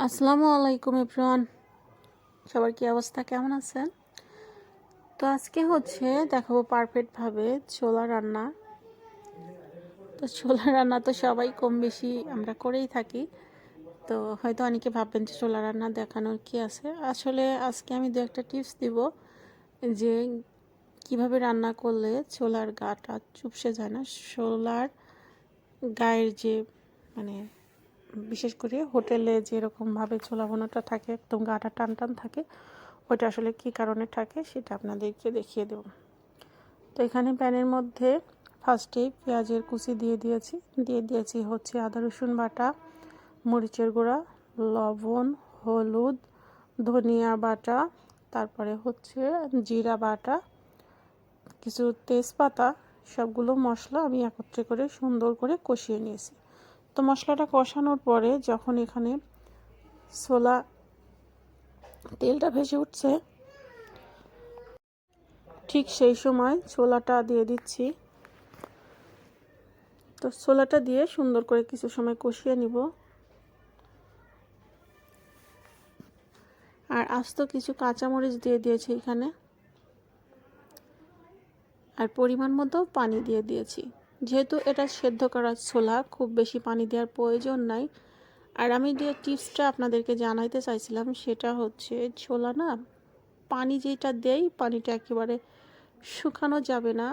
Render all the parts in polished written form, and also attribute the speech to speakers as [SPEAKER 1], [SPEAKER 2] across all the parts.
[SPEAKER 1] আসসালামু আলাইকুম এভরিওয়ান, সবার কি অবস্থা, কেমন আছেন? তো আজকে দেখাবো পারফেক্টভাবে ছোলা রান্না। তো ছোলা রান্না তো সবাই কম বেশি আমরা করেই থাকি। তো হয়তো অনেকে ভাববেন যে ছোলা রান্না দেখানোর কি আছে। আসলে আজকে আমি দু একটা টিপস দিব যে কিভাবে রান্না করলে ছোলার গাটা চুপসে যায় না। ছোলার গায়ের যে মানে বিশেষ করে হোটেলে যেরকমভাবে ছোলা ভুনাটা থাকে, একদম গাটা টান টান থাকে, ওইটা আসলে কী কারণে থাকে সেটা আপনাদেরকে দেখিয়ে দেব। তো এখানে প্যানের মধ্যে ফার্স্টেই পেঁয়াজের কুচি দিয়ে দিয়েছি আদা রসুন বাটা, মরিচের গুঁড়া, লবণ, হলুদ, ধনিয়া বাটা, তারপরে জিরা বাটা, কিছু তেজপাতা, সবগুলো মশলা আমি একত্রে করে সুন্দর করে কষিয়ে নিয়েছি। তো মশলাটা কষানোর পরে যখন এখানে ছোলা তেলটা ভেসে উঠছে, ঠিক সেই সময় ছোলাটা দিয়ে দিচ্ছি। তো ছোলাটা দিয়ে সুন্দর করে কিছু সময় কষিয়ে নিব। আর আস্ত কিছু কাঁচামরিচ দিয়ে দিয়েছি এখানে, আর পরিমাণ মতো পানি দিয়ে দিয়েছি। যেহেতু এটা সেদ্ধ করা ছোলা, খুব বেশি পানি দেওয়ার প্রয়োজন নাই। আর আমি যে টিপসটা আপনাদেরকে জানাইতে চাইছিলাম সেটা ছোলা না, পানি যেটা দেই, পানিটা একেবারে শুকানো যাবে না,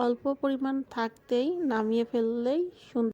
[SPEAKER 1] অল্প পরিমাণ থাকতেই নামিয়ে ফেললেই সুন্দর।